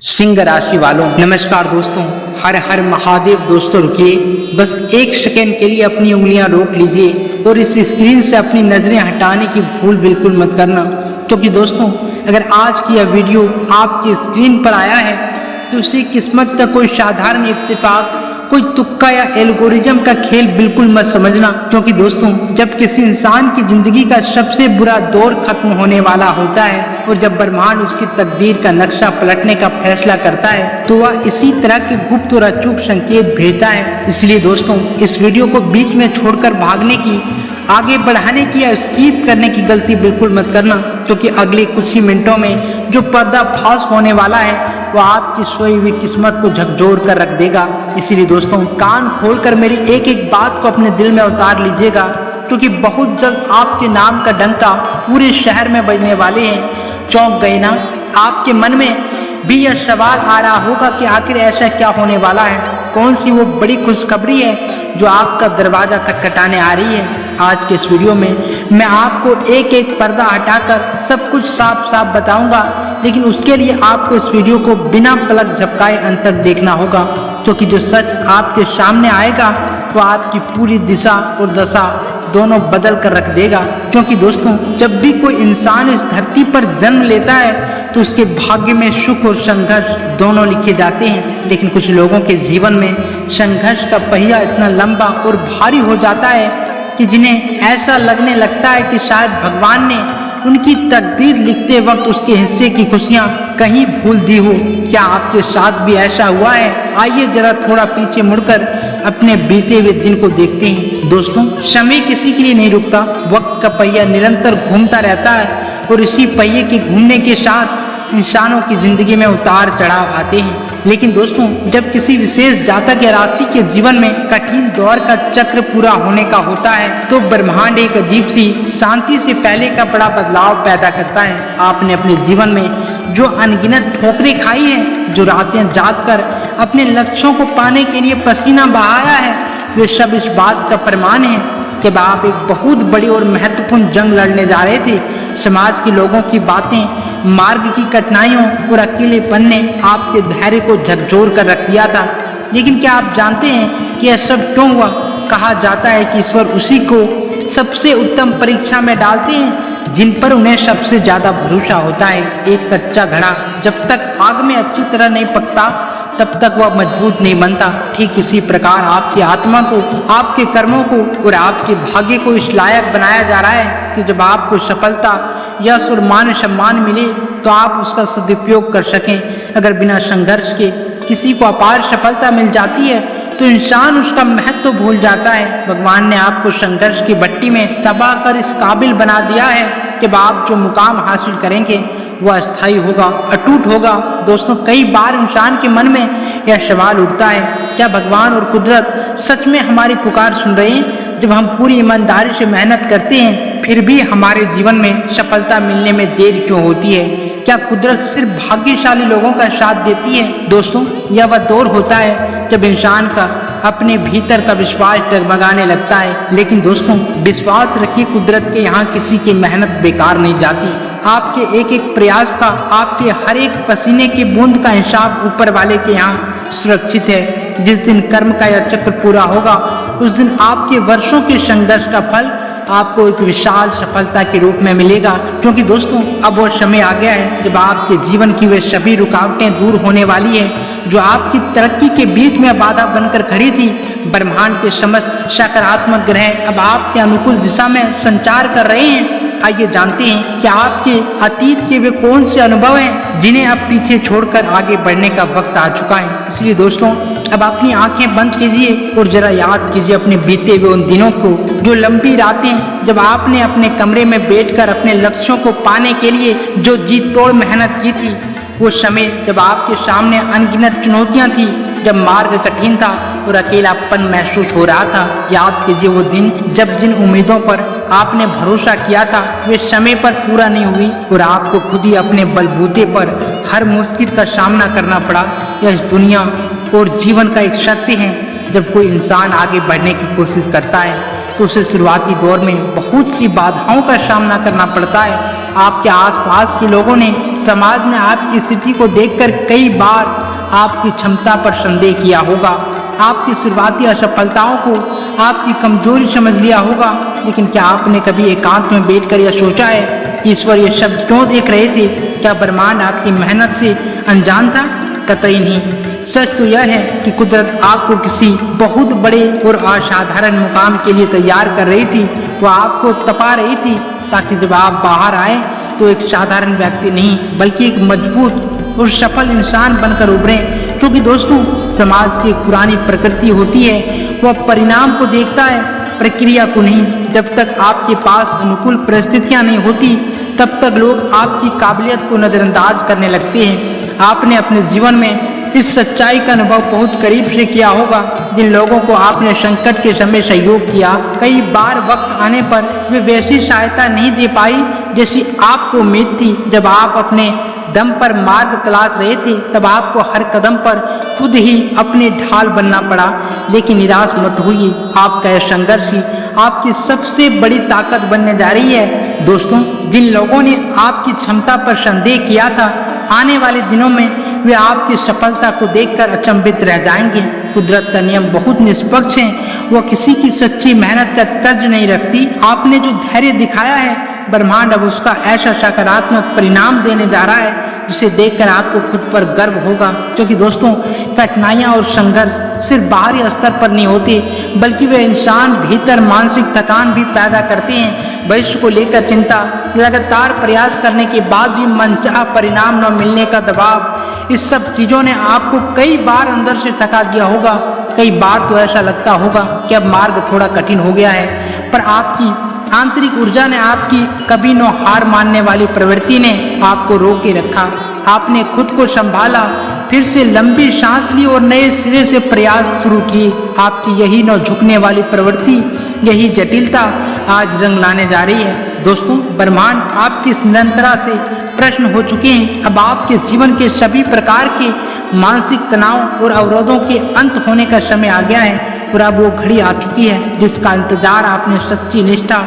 सिंह राशि वालों नमस्कार दोस्तों, हर हर महादेव। दोस्तों रुकिए, बस एक सेकेंड के लिए अपनी उंगलियां रोक लीजिए और इस स्क्रीन से अपनी नजरें हटाने की भूल बिल्कुल मत करना, क्योंकि दोस्तों अगर आज की यह वीडियो आपकी स्क्रीन पर आया है तो उसे किस्मत का कोई साधारण इत्तेफाक, कोई तुक्का या एल्गोरिज्म का खेल बिल्कुल मत समझना। क्योंकि दोस्तों जब किसी इंसान की जिंदगी का सबसे बुरा दौर खत्म होने वाला होता है और जब ब्रह्मांड उसकी तकदीर का नक्शा पलटने का फैसला करता है तो वह इसी तरह के गुप्त और अचूक संकेत भेजता है। इसलिए दोस्तों इस वीडियो को बीच में छोड़कर भागने की, आगे बढ़ाने की या स्किप करने की गलती बिल्कुल मत करना, क्योंकि अगले कुछ ही मिनटों में जो पर्दाफाश होने वाला है वो आपकी सोई हुई किस्मत को झकझोर कर रख देगा। इसीलिए दोस्तों कान खोलकर मेरी एक एक बात को अपने दिल में उतार लीजिएगा, क्योंकि बहुत जल्द आपके नाम का डंका पूरे शहर में बजने वाले हैं। चौंक गए ना? आपके मन में भी यह सवाल आ रहा होगा कि आखिर ऐसा क्या होने वाला है, कौन सी वो बड़ी खुशखबरी है जो आपका दरवाजा खटखटाने आ रही है। आज के इस वीडियो में मैं आपको एक एक पर्दा हटाकर सब कुछ साफ साफ बताऊंगा, लेकिन उसके लिए आपको इस वीडियो को बिना पलक झपकाए अंत तक देखना होगा, क्योंकि जो सच आपके सामने आएगा वो आपकी पूरी दिशा और दशा दोनों बदल कर रख देगा। क्योंकि दोस्तों जब भी कोई इंसान इस धरती पर जन्म लेता है तो उसके भाग्य में सुख और संघर्ष दोनों लिखे जाते हैं, लेकिन कुछ लोगों के जीवन में संघर्ष का पहिया इतना लंबा और भारी हो जाता है कि जिन्हें ऐसा लगने लगता है कि शायद भगवान ने उनकी तकदीर लिखते वक्त उसके हिस्से की खुशियां कहीं भूल दी हो। क्या आपके साथ भी ऐसा हुआ है? आइए जरा थोड़ा पीछे मुड़कर अपने बीते हुए दिन को देखते हैं। दोस्तों समय किसी के लिए नहीं रुकता, वक्त का पहिया निरंतर घूमता रहता है और इसी पहिए के घूमने के साथ इंसानों की जिंदगी में उतार चढ़ाव आते हैं। लेकिन दोस्तों जब किसी विशेष जातक या राशि के जीवन में कठिन दौर का चक्र पूरा होने का होता है तो ब्रह्मांड एक अजीब सी शांति से पहले का बड़ा बदलाव पैदा करता है। आपने अपने जीवन में जो अनगिनत ठोकरें खाई हैं, जो रातें जागकर अपने लक्ष्यों को पाने के लिए पसीना बहाया है, वे सब इस बात का प्रमाण है कि आप एक बहुत बड़ी और महत्वपूर्ण जंग लड़ने जा रहे थे। समाज के लोगों की बातें, मार्ग की कठिनाइयों और अकेलेपन ने आपके धैर्य को झकझोर कर रख दिया था। लेकिन क्या आप जानते हैं कि यह सब क्यों हुआ? कहा जाता है कि ईश्वर उसी को सबसे उत्तम परीक्षा में डालते हैं जिन पर उन्हें सबसे ज्यादा भरोसा होता है। एक कच्चा घड़ा जब तक आग में अच्छी तरह नहीं पकता तब तक वह मजबूत नहीं बनता। ठीक इसी प्रकार आपकी आत्मा को, आपके कर्मों को और आपके भाग्य को इस लायक बनाया जा रहा है कि जब आपको सफलता, यश और मान सम्मान मिले तो आप उसका सदुपयोग कर सकें। अगर बिना संघर्ष के किसी को अपार सफलता मिल जाती है तो इंसान उसका महत्व भूल जाता है। भगवान ने आपको संघर्ष की भट्टी में तबाह कर इस काबिल बना दिया है कि आप जो मुकाम हासिल करेंगे वह अस्थायी होगा, अटूट होगा। दोस्तों कई बार इंसान के मन में यह सवाल उठता है, क्या भगवान और कुदरत सच में हमारी पुकार सुन रहे हैं? जब हम पूरी ईमानदारी से मेहनत करते हैं फिर भी हमारे जीवन में सफलता मिलने में देर क्यों होती है? क्या कुदरत सिर्फ भाग्यशाली लोगों का साथ देती है? दोस्तों यह वह दौर होता है जब इंसान का अपने भीतर का विश्वास डगमगाने लगता है। लेकिन दोस्तों विश्वास रखिए, कुदरत के यहाँ किसी की मेहनत बेकार नहीं जाती। आपके एक एक प्रयास का, आपके हर एक पसीने की बूंद का हिसाब ऊपर वाले के यहाँ सुरक्षित है। जिस दिन कर्म का यह चक्र पूरा होगा उस दिन आपके वर्षों के संघर्ष का फल आपको एक विशाल सफलता के रूप में मिलेगा। क्योंकि दोस्तों अब वो समय आ गया है जब आपके जीवन की वे सभी रुकावटें दूर होने वाली है जो आपकी तरक्की के बीच में बाधा बनकर खड़ी थी। ब्रह्मांड के समस्त सकारात्मक ग्रह अब आपके अनुकूल दिशा में संचार कर रहे हैं। आइए जानते हैं कि आपके अतीत के वे कौन से अनुभव हैं जिन्हें अब पीछे छोड़कर आगे बढ़ने का वक्त आ चुका है। इसलिए दोस्तों अब अपनी आंखें बंद कीजिए और जरा याद कीजिए अपने बीते हुए उन दिनों को, जो लंबी रातें जब आपने अपने कमरे में बैठकर अपने लक्ष्यों को पाने के लिए जो जी तोड़ मेहनत की थी। वो समय जब आपके सामने अनगिनत चुनौतियां थी, जब मार्ग कठिन था और अकेलापन महसूस हो रहा था। याद कीजिए वो दिन जब जिन उम्मीदों पर आपने भरोसा किया था वे समय पर पूरा नहीं हुई और आपको खुद ही अपने बलबूते पर हर मुश्किल का सामना करना पड़ा। यह इस दुनिया और जीवन का एक सत्य है, जब कोई इंसान आगे बढ़ने की कोशिश करता है तो उसे शुरुआती दौर में बहुत सी बाधाओं का सामना करना पड़ता है। आपके आसपास के लोगों ने, समाज ने आपकी स्थिति को देखकर कई बार आपकी क्षमता पर संदेह किया होगा, आपकी शुरुआती असफलताओं को आपकी कमजोरी समझ लिया होगा। लेकिन क्या आपने कभी एकांत में बैठकर यह सोचा है कि ईश्वर ये शब्द क्यों देख रहे थे? क्या ब्रह्मांड आपकी मेहनत से अनजान था? कतई नहीं। सच तो यह है कि कुदरत आपको किसी बहुत बड़े और असाधारण मुकाम के लिए तैयार कर रही थी। वो आपको तपा रही थी ताकि जब आप बाहर आए तो एक साधारण व्यक्ति नहीं बल्कि एक मजबूत और सफल इंसान बनकर उभरें। क्योंकि दोस्तों, समाज की एक पुरानी प्रकृति होती है, वह परिणाम को देखता है, प्रक्रिया को नहीं। जब तक आपके पास अनुकूल परिस्थितियां नहीं होती तब तक लोग आपकी काबिलियत को नजरअंदाज करने लगते हैं। आपने अपने जीवन में इस सच्चाई का अनुभव बहुत करीब से किया होगा। जिन लोगों को आपने संकट के समय सहयोग किया, कई बार वक्त आने पर वे वैसी सहायता नहीं दे पाई जैसी आपको उम्मीद थी। जब आप अपने दम पर मार्ग तलाश रहे थे तब आपको हर कदम पर खुद ही अपने ढाल बनना पड़ा। लेकिन निराश मत होइए, आपका यह संघर्ष ही आपकी सबसे बड़ी ताकत बनने जा रही है। दोस्तों, जिन लोगों ने आपकी क्षमता पर संदेह किया था, आने वाले दिनों में वे आपकी सफलता को देखकर अचंभित रह जाएंगे। कुदरत का नियम बहुत निष्पक्ष है, वह किसी की सच्ची मेहनत का कर्ज नहीं रखती। आपने जो धैर्य दिखाया है, ब्रह्मांड अब उसका ऐसा सकारात्मक परिणाम देने जा रहा है जिसे देखकर आपको खुद पर गर्व होगा। क्योंकि दोस्तों, कठिनाइयां और संघर्ष सिर्फ बाहरी स्तर पर नहीं होते बल्कि वे इंसान भीतर मानसिक थकान भी पैदा करते हैं। भविष्य को लेकर चिंता, लगातार प्रयास करने के बाद भी मनचाहा परिणाम न मिलने का दबाव, इस सब चीजों ने आपको कई बार अंदर से थका दिया होगा। कई बार तो ऐसा लगता होगा कि अब मार्ग थोड़ा कठिन हो गया है, पर आपकी आंतरिक ऊर्जा ने, आपकी कभी न हार मानने वाली प्रवृत्ति ने आपको रोके रखा। आपने खुद को संभाला, फिर से लंबी सांस ली और नए सिरे से प्रयास शुरू किए। आपकी यही न झुकने वाली प्रवृत्ति, यही जटिलता आज रंग लाने जा रही है। दोस्तों, ब्रह्मांड आपकी इस निरंतरता से प्रश्न हो चुके हैं। अब आपके जीवन के सभी प्रकार के मानसिक तनाव और अवरोधों के अंत होने का समय आ गया है और अब वो घड़ी आ चुकी है जिसका इंतजार आपने सच्ची निष्ठा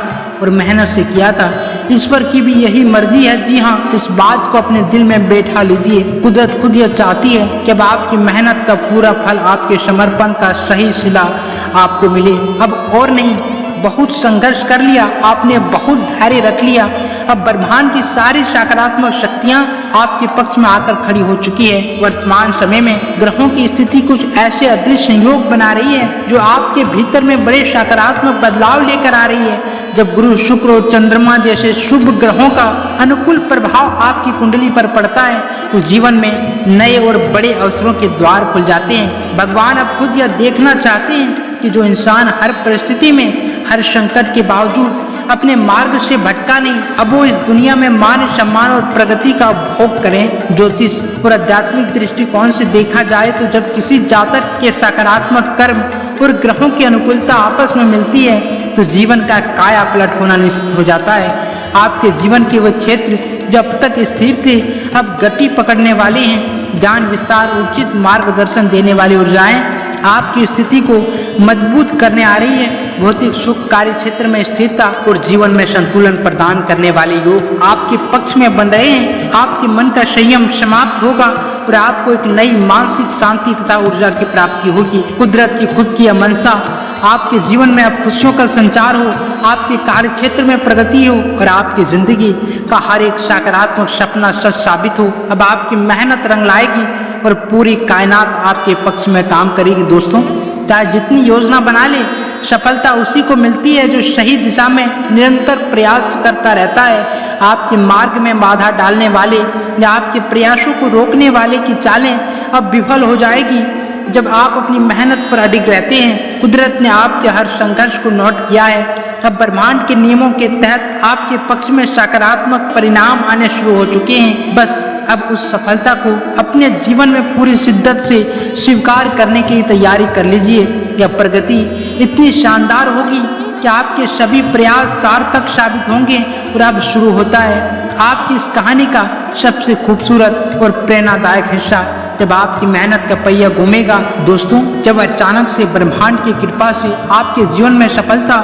और मेहनत से किया था। ईश्वर की भी यही मर्जी है। जी हाँ, इस बात को अपने दिल में बैठा लीजिए। कुदरत खुद यह चाहती है कि अब आपकी मेहनत का पूरा फल, आपके समर्पण का सही सिला आपको मिले। अब और नहीं, बहुत संघर्ष कर लिया आपने, बहुत धैर्य रख लिया। अब ब्रह्मांड की सारी सकारात्मक शक्तियां आपके पक्ष में आकर खड़ी हो चुकी है। वर्तमान समय में ग्रहों की स्थिति कुछ ऐसे अदृश्य संयोग बना रही है जो आपके भीतर में बड़े सकारात्मक बदलाव लेकर आ रही है। जब गुरु, शुक्र और चंद्रमा जैसे शुभ ग्रहों का अनुकूल प्रभाव आपकी कुंडली पर पड़ता है तो जीवन में नए और बड़े अवसरों के द्वार खुल जाते हैं। भगवान अब खुद यह देखना चाहते हैं कि जो इंसान हर परिस्थिति में, हर संकट के बावजूद अपने मार्ग से भटका नहीं, अब वो इस दुनिया में मान, सम्मान और प्रगति का भोग करें। ज्योतिष और आध्यात्मिक दृष्टिकोण से देखा जाए तो जब किसी जातक के सकारात्मक कर्म और ग्रहों की अनुकूलता आपस में मिलती है तो जीवन का काया पलट होना निश्चित हो जाता है। आपके जीवन के वो क्षेत्र जो अब तक स्थिर थे अब गति पकड़ने वाले हैं। ज्ञान विस्तार, उचित मार्गदर्शन देने वाली ऊर्जाएं आपकी स्थिति को मजबूत करने आ रही है। भौतिक सुख, कार्य क्षेत्र में स्थिरता और जीवन में संतुलन प्रदान करने वाले योग आपके पक्ष में बन रहे हैं। आपके मन का संयम समाप्त होगा और आपको एक नई मानसिक शांति तथा ऊर्जा की प्राप्ति होगी। कुदरत की खुद की मंशा आपके जीवन में अब खुशियों का संचार हो, आपके कार्य क्षेत्र में प्रगति हो और आपकी जिंदगी का हर एक सकारात्मक सपना सच साबित हो। अब आपकी मेहनत रंग लाएगी और पूरी कायनात आपके पक्ष में काम करेगी। दोस्तों, चाहे जितनी योजना बना ले, सफलता उसी को मिलती है जो सही दिशा में निरंतर प्रयास करता रहता है। आपके मार्ग में बाधा डालने वाले या आपके प्रयासों को रोकने वाले की चालें अब विफल हो जाएगी जब आप अपनी मेहनत पर अडिग रहते हैं। कुदरत ने आपके हर संघर्ष को नोट किया है। अब ब्रह्मांड के नियमों के तहत आपके पक्ष में सकारात्मक परिणाम आने शुरू हो चुके हैं। बस अब उस सफलता को अपने जीवन में पूरी शिद्दत से स्वीकार करने की तैयारी कर लीजिए। यह प्रगति इतनी शानदार होगी कि आपके सभी प्रयास सार्थक साबित होंगे। और अब शुरू होता है आपकी इस कहानी का सबसे खूबसूरत और प्रेरणादायक हिस्सा, जब आपकी मेहनत का पहिया घूमेगा। दोस्तों, जब अचानक से ब्रह्मांड की कृपा से आपके जीवन में सफलता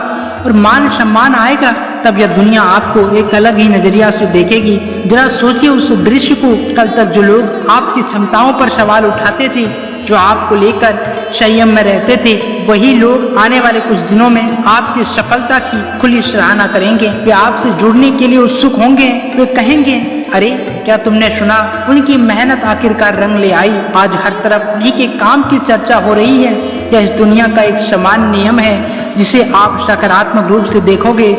और मान सम्मान आएगा, तब यह दुनिया आपको एक अलग ही नजरिया से देखेगी। जरा सोचिए उस दृश्य को। कल तक जो लोग आपकी क्षमताओं पर सवाल उठाते थे, जो आपको लेकर संयम में रहते थे, वही लोग आने वाले कुछ दिनों में आपकी सफलता की खुली सराहना करेंगे। वे आपसे जुड़ने के लिए उत्सुक होंगे। वे कहेंगे, अरे क्या तुमने सुना, उनकी मेहनत आखिरकार रंग ले आई। आज हर तरफ उन्हीं के काम की चर्चा हो रही है। यह इस दुनिया का एक सामान्य नियम है जिसे आप सकारात्मक रूप से देखोगे।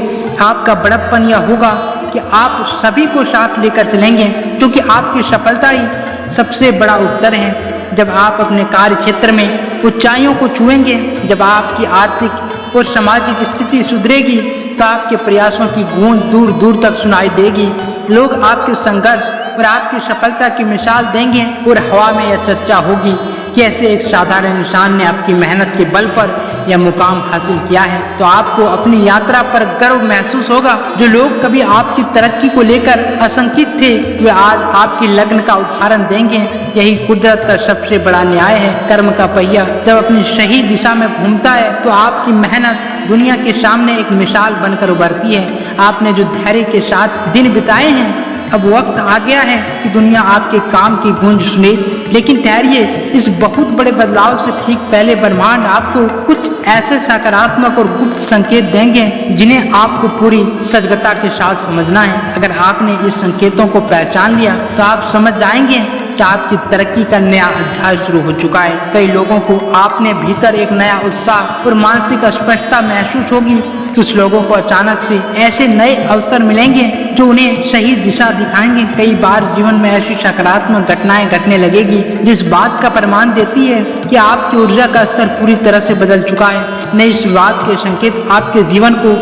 आपका बड़प्पन यह होगा कि आप सभी को साथ लेकर चलेंगे, क्योंकि आपकी सफलता ही सबसे बड़ा उत्तर है। जब आप अपने कार्य क्षेत्र में ऊंचाइयों को छुएंगे, जब आपकी आर्थिक और सामाजिक स्थिति सुधरेगी, तो आपके प्रयासों की गूंज दूर दूर तक सुनाई देगी। लोग आपके संघर्ष और आपकी सफलता की मिसाल देंगे और हवा में यह चर्चा होगी कि ऐसे एक साधारण इंसान ने आपकी मेहनत के बल पर यह मुकाम हासिल किया है। तो आपको अपनी यात्रा पर गर्व महसूस होगा। जो लोग कभी आपकी तरक्की को लेकर आशंकित थे, वे आज आपकी लगन का उदाहरण देंगे। यही कुदरत का सबसे बड़ा न्याय है। कर्म का पहिया जब अपनी सही दिशा में घूमता है, तो आपकी मेहनत दुनिया के सामने एक मिसाल बनकर उभरती है। आपने जो धैर्य के साथ दिन बिताए हैं, अब वक्त आ गया है कि दुनिया आपके काम की गूंज सुने। लेकिन ठहरिए, इस बहुत बड़े बदलाव से ठीक पहले ब्रह्मांड आपको कुछ ऐसे सकारात्मक और गुप्त संकेत देंगे जिन्हें आपको पूरी सजगता के साथ समझना है। अगर आपने इस संकेतों को पहचान लिया, तो आप समझ जाएंगे कि आपकी तरक्की का नया अध्याय शुरू हो चुका है। कई लोगों को आपने भीतर एक नया उत्साह और मानसिक स्पष्टता महसूस होगी। कुछ लोगों को अचानक से ऐसे नए अवसर मिलेंगे जो उन्हें सही दिशा दिखाएंगे। कई बार जीवन में ऐसी सकारात्मक घटनाएं घटने लगेगी जिस बात का प्रमाण देती है कि आपकी ऊर्जा का स्तर पूरी तरह से बदल चुका है। नई शुरुआत के संकेत आपके जीवन को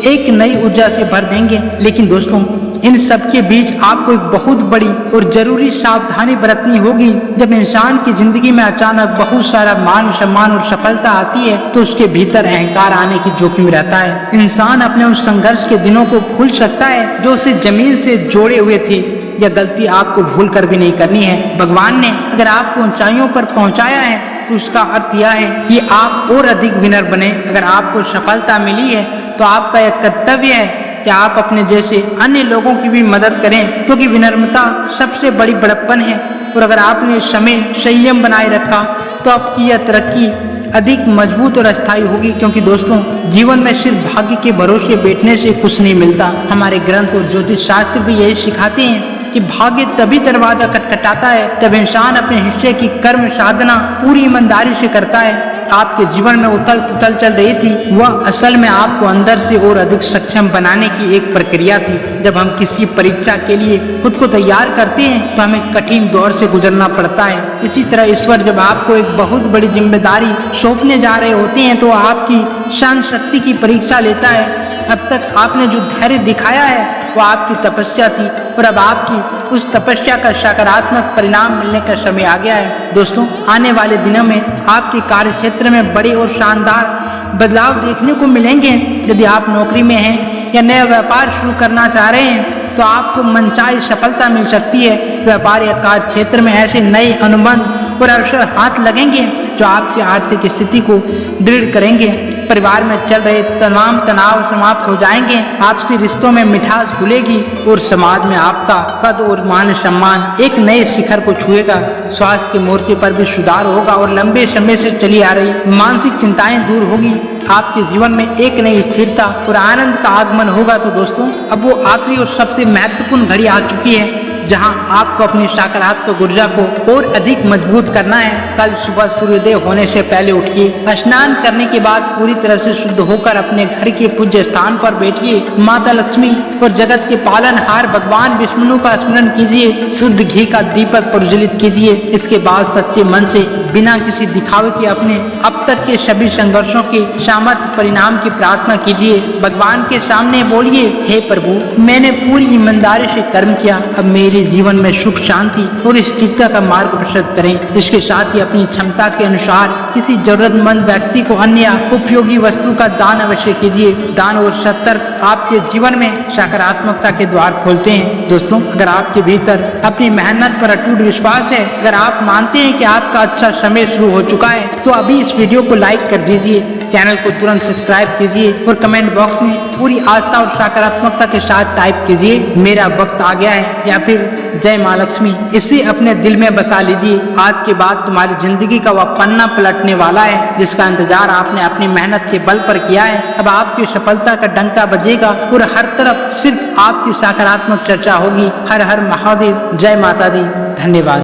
एक नई ऊर्जा से भर देंगे। लेकिन दोस्तों, इन सब के बीच आपको एक बहुत बड़ी और जरूरी सावधानी बरतनी होगी। जब इंसान की जिंदगी में अचानक बहुत सारा मान सम्मान और सफलता आती है, तो उसके भीतर अहंकार आने की जोखिम रहता है। इंसान अपने उस संघर्ष के दिनों को भूल सकता है जो उसे जमीन से जोड़े हुए थे। यह गलती आपको भूल कर भी नहीं करनी है। भगवान ने अगर आपको ऊंचाइयों पर पहुंचाया है, तो उसका अर्थ यह है कि आप और अधिक विनम्र बने। अगर आपको सफलता मिली है, तो आपका यह कर्तव्य है कि आप अपने जैसे अन्य लोगों की भी मदद करें, क्योंकि विनम्रता सबसे बड़ी बड़प्पन है। और अगर आपने समय संयम बनाए रखा, तो आपकी यह तरक्की अधिक मजबूत और अस्थायी होगी। क्योंकि दोस्तों, जीवन में सिर्फ भाग्य के भरोसे बैठने से कुछ नहीं मिलता। हमारे ग्रंथ और ज्योतिष शास्त्र भी यही सिखाते हैं कि भाग्य तभी दरवाजा खटखटाता है जब इंसान अपने हिस्से की कर्म साधना पूरी ईमानदारी से करता है। आपके जीवन में उथल पुथल चल रही थी, वह असल में आपको अंदर से और अधिक सक्षम बनाने की एक प्रक्रिया थी। जब हम किसी परीक्षा के लिए खुद को तैयार करते हैं, तो हमें कठिन दौर से गुजरना पड़ता है। इसी तरह ईश्वर जब आपको एक बहुत बड़ी जिम्मेदारी सौंपने जा रहे होते हैं, तो आपकी सहन शक्ति की परीक्षा लेता है। अब तक आपने जो धैर्य दिखाया है, वो आपकी तपस्या थी, और अब आपकी उस तपस्या का सकारात्मक परिणाम मिलने का समय आ गया है। दोस्तों, आने वाले दिनों में आपके कार्य क्षेत्र में बड़े और शानदार बदलाव देखने को मिलेंगे। यदि आप नौकरी में हैं या नया व्यापार शुरू करना चाह रहे हैं, तो आपको मनचाही सफलता मिल सकती है। व्यापार या कार्य क्षेत्र में ऐसे नए अनुबंध और अवसर हाथ लगेंगे जो आपकी आर्थिक स्थिति को दृढ़ करेंगे। परिवार में चल रहे तमाम तनाव समाप्त हो जाएंगे। आपसी रिश्तों में मिठास घुलेगी और समाज में आपका कद और मान सम्मान एक नए शिखर को छुएगा। स्वास्थ्य के मोर्चे पर भी सुधार होगा और लंबे समय से चली आ रही मानसिक चिंताएं दूर होगी। आपके जीवन में एक नई स्थिरता और आनंद का आगमन होगा। तो दोस्तों, अब वो आखिरी और सबसे महत्वपूर्ण घड़ी आ चुकी है जहां आपको अपनी सकारात्मक ऊर्जा को और अधिक मजबूत करना है। कल सुबह सूर्योदय होने से पहले उठिए, स्नान करने के बाद पूरी तरह से शुद्ध होकर अपने घर के पूज्य स्थान पर बैठिए। माता लक्ष्मी और जगत के पालनहार भगवान विष्णु का स्मरण कीजिए। शुद्ध घी का दीपक प्रज्वलित कीजिए। इसके बाद सच्चे मन से बिना किसी दिखावे के अपने अब तक के सभी संघर्षों के सामर्थ्य परिणाम की प्रार्थना कीजिए। भगवान के सामने बोलिए, हे प्रभु, मैंने पूरी ईमानदारी से कर्म किया। अब मेरे जीवन में सुख शांति और स्थिरता का मार्ग प्रशस्त करें। इसके साथ ही अपनी क्षमता के अनुसार किसी जरूरतमंद व्यक्ति को अन्य उपयोगी वस्तु का दान अवश्य कीजिए। दान और सतर्क आपके जीवन में सकारात्मकता के द्वार खोलते हैं। दोस्तों, अगर आपके भीतर अपनी मेहनत पर अटूट विश्वास है, अगर आप मानते हैं कि आपका अच्छा समय शुरू हो चुका है, तो अभी इस वीडियो को लाइक कर दीजिए, चैनल को तुरंत सब्सक्राइब कीजिए और कमेंट बॉक्स में पूरी आस्था और सकारात्मकता के साथ टाइप कीजिए, मेरा वक्त आ गया है, या फिर जय माँ लक्ष्मी। इसे अपने दिल में बसा लीजिए। आज के बाद तुम्हारी जिंदगी का वह पन्ना पलटने वाला है जिसका इंतजार आपने अपनी मेहनत के बल पर किया है। अब आपकी सफलता का डंका बजेगा और हर तरफ सिर्फ आपकी सकारात्मक चर्चा होगी। हर हर महादेव, जय माता दी, धन्यवाद।